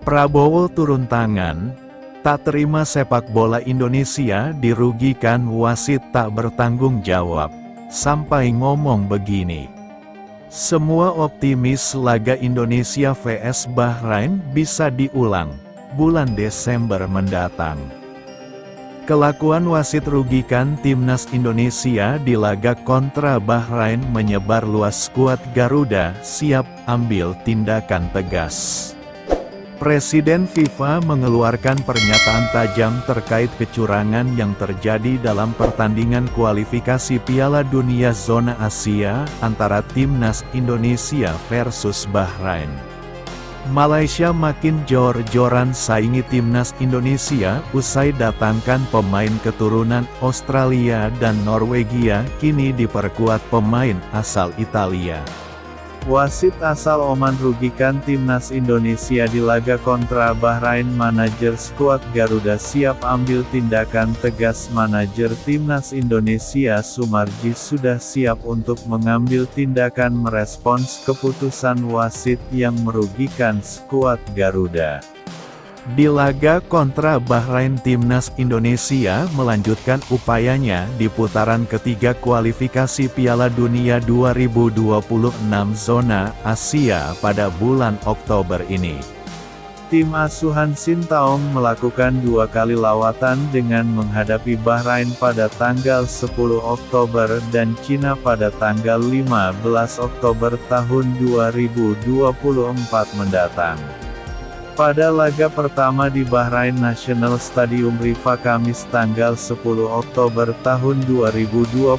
Prabowo turun tangan, tak terima sepak bola Indonesia dirugikan wasit tak bertanggung jawab, sampai ngomong begini. Semua optimis laga Indonesia vs Bahrain bisa diulang, bulan Desember mendatang. Kelakuan wasit rugikan timnas Indonesia di laga kontra Bahrain menyebar luas skuad Garuda siap ambil tindakan tegas. Presiden FIFA mengeluarkan pernyataan tajam terkait kecurangan yang terjadi dalam pertandingan kualifikasi Piala Dunia Zona Asia antara timnas Indonesia versus Bahrain. Malaysia makin jor-joran saingi timnas Indonesia usai datangkan pemain keturunan Australia dan Norwegia kini diperkuat pemain asal Italia. Wasit asal Oman rugikan timnas Indonesia di laga kontra Bahrain. Manajer skuad Garuda siap ambil tindakan tegas. Manajer timnas Indonesia Sumarji sudah siap untuk mengambil tindakan merespons keputusan wasit yang merugikan skuad Garuda. Di laga kontra Bahrain, timnas Indonesia melanjutkan upayanya di putaran ketiga kualifikasi Piala Dunia 2026 Zona Asia pada bulan Oktober ini. Tim asuhan Sintayong melakukan 2 kali lawatan dengan menghadapi Bahrain pada tanggal 10 Oktober dan Cina pada tanggal 15 Oktober tahun 2024 mendatang. Pada laga pertama di Bahrain National Stadium Rifa Kamis tanggal 10 Oktober tahun 2024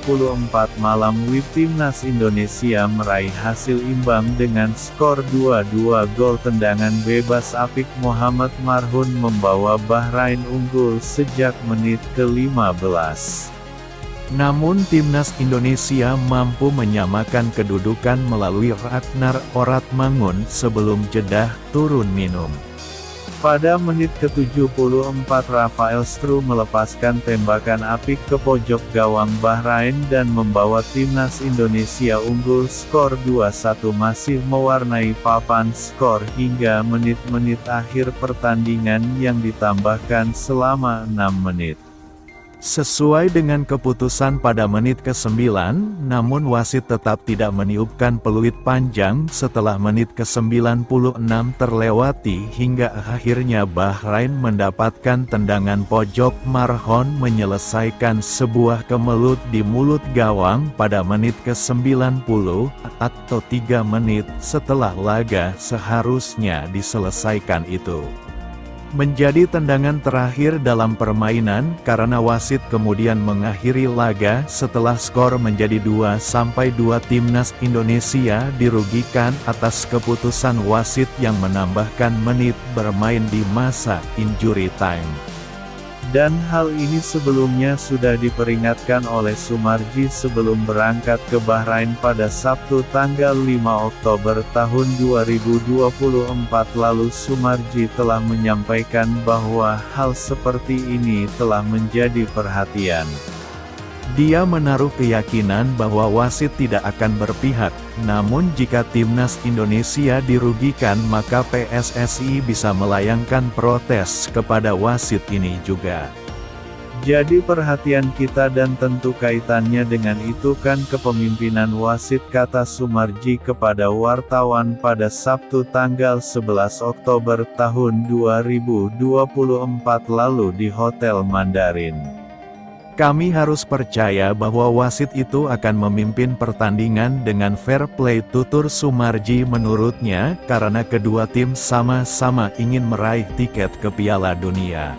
malam, timnas Indonesia meraih hasil imbang dengan skor 2-2. Gol tendangan bebas Apik Muhammad Marhun membawa Bahrain unggul sejak menit ke-15. Namun timnas Indonesia mampu menyamakan kedudukan melalui Ragnar Oratmangun sebelum jeda turun minum. Pada menit ke-74 Rafael Struij melepaskan tembakan apik ke pojok gawang Bahrain dan membawa timnas Indonesia unggul skor 2-1. Masih mewarnai papan skor hingga menit-menit akhir pertandingan yang ditambahkan selama 6 menit. Sesuai dengan keputusan pada menit ke-9, namun wasit tetap tidak meniupkan peluit panjang setelah menit ke-96 terlewati hingga akhirnya Bahrain mendapatkan tendangan pojok. Marhon menyelesaikan sebuah kemelut di mulut gawang pada menit ke-90, atau 3 menit setelah laga seharusnya diselesaikan itu. Menjadi tendangan terakhir dalam permainan karena wasit kemudian mengakhiri laga setelah skor menjadi 2-2. Timnas Indonesia dirugikan atas keputusan wasit yang menambahkan menit bermain di masa injury time. Dan hal ini sebelumnya sudah diperingatkan oleh Sumarji sebelum berangkat ke Bahrain pada Sabtu tanggal 5 Oktober tahun 2024 lalu. Sumarji telah menyampaikan bahwa hal seperti ini telah menjadi perhatian. Dia menaruh keyakinan bahwa wasit tidak akan berpihak, namun jika timnas Indonesia dirugikan maka PSSI bisa melayangkan protes kepada wasit ini juga. Jadi perhatian kita dan tentu kaitannya dengan itu kan kepemimpinan wasit, kata Sumarji kepada wartawan pada Sabtu tanggal 11 Oktober tahun 2024 lalu di Hotel Mandarin. Kami harus percaya bahwa wasit itu akan memimpin pertandingan dengan fair play, tutur Sumarji. Menurutnya, karena kedua tim sama-sama ingin meraih tiket ke Piala Dunia,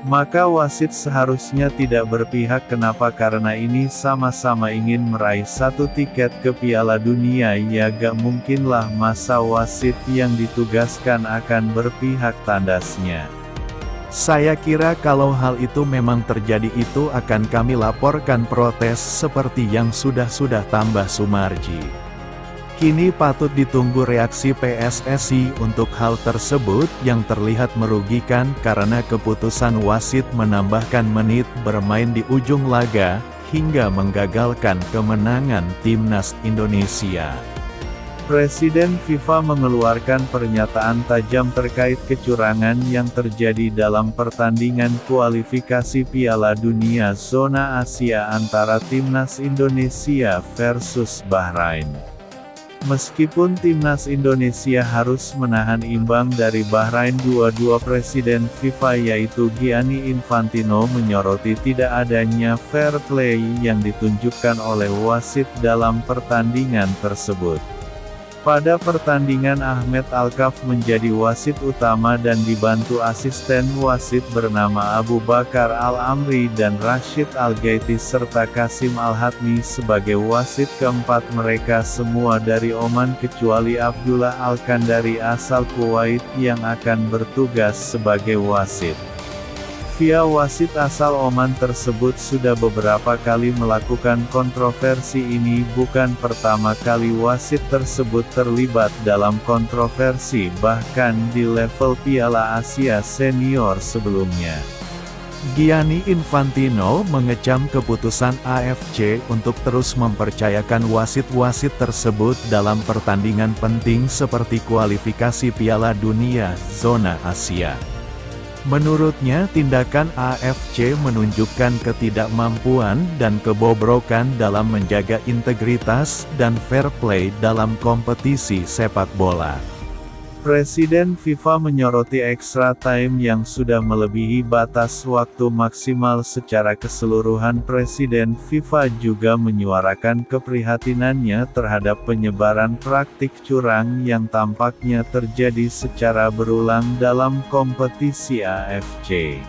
maka wasit seharusnya tidak berpihak. Kenapa? Karena ini sama-sama ingin meraih 1 tiket ke Piala Dunia. Ya gak mungkinlah masa wasit yang ditugaskan akan berpihak, tandasnya. Saya kira kalau hal itu memang terjadi itu akan kami laporkan protes seperti yang sudah tambah Sumarji. Kini patut ditunggu reaksi PSSI untuk hal tersebut yang terlihat merugikan karena keputusan wasit menambahkan menit bermain di ujung laga, hingga menggagalkan kemenangan timnas Indonesia. Presiden FIFA mengeluarkan pernyataan tajam terkait kecurangan yang terjadi dalam pertandingan kualifikasi Piala Dunia Zona Asia antara Timnas Indonesia versus Bahrain. Meskipun Timnas Indonesia harus menahan imbang dari Bahrain 2-2, Presiden FIFA yaitu Gianni Infantino menyoroti tidak adanya fair play yang ditunjukkan oleh wasit dalam pertandingan tersebut. Pada pertandingan Ahmed Alkaf menjadi wasit utama dan dibantu asisten wasit bernama Abu Bakar Al-Amri dan Rashid Al-Gaiti serta Kasim Al-Hatmi sebagai wasit keempat. Mereka semua dari Oman kecuali Abdullah Al-Kandari asal Kuwait yang akan bertugas sebagai wasit. Via wasit asal Oman tersebut sudah beberapa kali melakukan kontroversi ini. Bukan pertama kali wasit tersebut terlibat dalam kontroversi, bahkan di level Piala Asia Senior sebelumnya. Gianni Infantino mengecam keputusan AFC untuk terus mempercayakan wasit-wasit tersebut dalam pertandingan penting seperti kualifikasi Piala Dunia Zona Asia. Menurutnya tindakan AFC menunjukkan ketidakmampuan dan kebobrokan dalam menjaga integritas dan fair play dalam kompetisi sepak bola. Presiden FIFA menyoroti extra time yang sudah melebihi batas waktu maksimal secara keseluruhan. Presiden FIFA juga menyuarakan keprihatinannya terhadap penyebaran praktik curang yang tampaknya terjadi secara berulang dalam kompetisi AFC.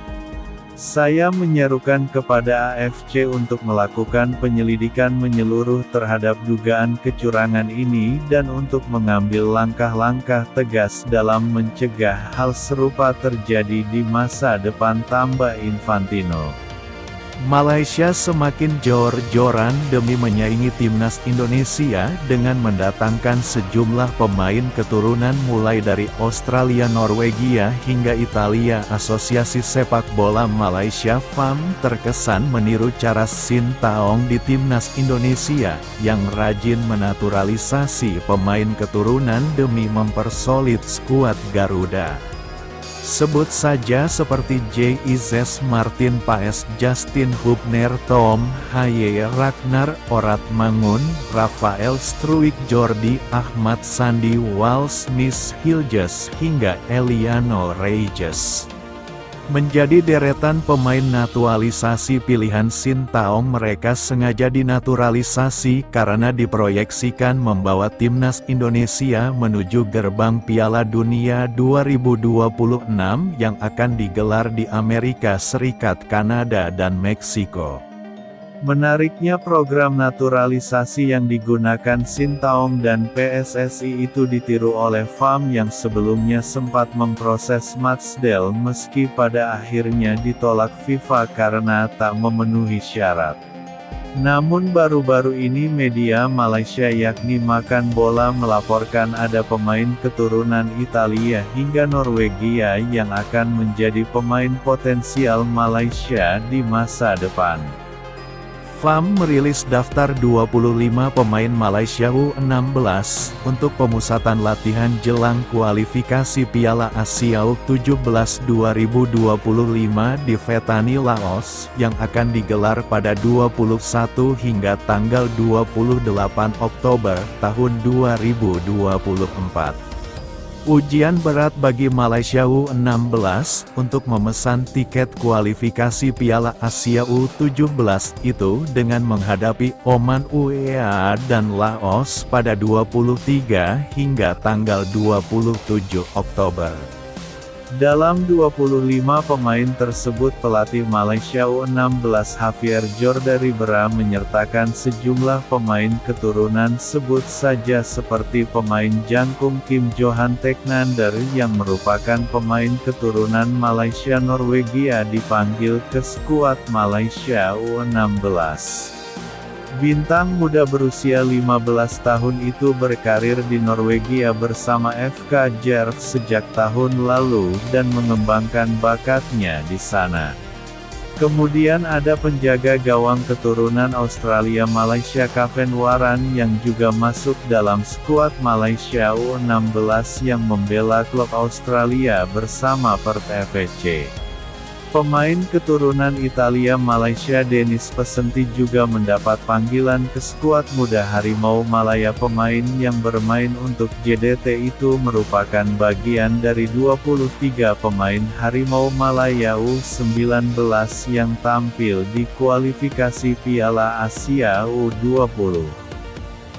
Saya menyerukan kepada AFC untuk melakukan penyelidikan menyeluruh terhadap dugaan kecurangan ini dan untuk mengambil langkah-langkah tegas dalam mencegah hal serupa terjadi di masa depan, tambah Infantino. Malaysia semakin jor-joran demi menyaingi Timnas Indonesia dengan mendatangkan sejumlah pemain keturunan mulai dari Australia, Norwegia hingga Italia. Asosiasi Sepak Bola Malaysia (FAM) terkesan meniru cara Sintayong di Timnas Indonesia, yang rajin menaturalisasi pemain keturunan demi mempersolid skuad Garuda. Sebut saja seperti J.I.Z. Martin Paes, Justin Hubner, Tom Haye, Ragnar Oratmangun, Rafael Struijk, Jordi Ahmad, Sandy Walsh, Nis Hilges, hingga Eliano Reyes. Menjadi deretan pemain naturalisasi pilihan Sintayong. Mereka sengaja dinaturalisasi karena diproyeksikan membawa Timnas Indonesia menuju gerbang Piala Dunia 2026 yang akan digelar di Amerika Serikat, Kanada, dan Meksiko. Menariknya, program naturalisasi yang digunakan Sintayong dan PSSI itu ditiru oleh FAM yang sebelumnya sempat memproses matchdeal meski pada akhirnya ditolak FIFA karena tak memenuhi syarat. Namun baru-baru ini media Malaysia yakni Makan Bola melaporkan ada pemain keturunan Italia hingga Norwegia yang akan menjadi pemain potensial Malaysia di masa depan. FAM merilis daftar 25 pemain Malaysia U16 untuk pemusatan latihan jelang kualifikasi Piala Asia U17 2025 di Fetani, Laos, yang akan digelar pada 21 hingga tanggal 28 Oktober tahun 2024. Ujian berat bagi Malaysia U16 untuk memesan tiket kualifikasi Piala Asia U17 itu dengan menghadapi Oman, UEA, dan Laos pada 23 hingga tanggal 27 Oktober. Dalam 25 pemain tersebut, pelatih Malaysia U16 Javier Jordari-Bera menyertakan sejumlah pemain keturunan, sebut saja seperti pemain jangkung Kim Johan Teknander yang merupakan pemain keturunan Malaysia Norwegia dipanggil ke skuad Malaysia U16. Bintang muda berusia 15 tahun itu berkarir di Norwegia bersama FK Jerv sejak tahun lalu dan mengembangkan bakatnya di sana. Kemudian ada penjaga gawang keturunan Australia Malaysia Kevin Warren yang juga masuk dalam skuad Malaysia U16 yang membela klub Australia bersama Perth FC. Pemain keturunan Italia Malaysia Denis Pesenti juga mendapat panggilan ke skuad muda Harimau Malaya. Pemain yang bermain untuk JDT itu merupakan bagian dari 23 pemain Harimau Malaya U19 yang tampil di kualifikasi Piala Asia U20.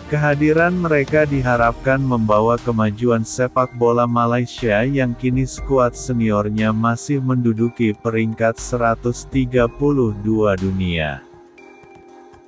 Kehadiran mereka diharapkan membawa kemajuan sepak bola Malaysia yang kini skuad seniornya masih menduduki peringkat 132 dunia.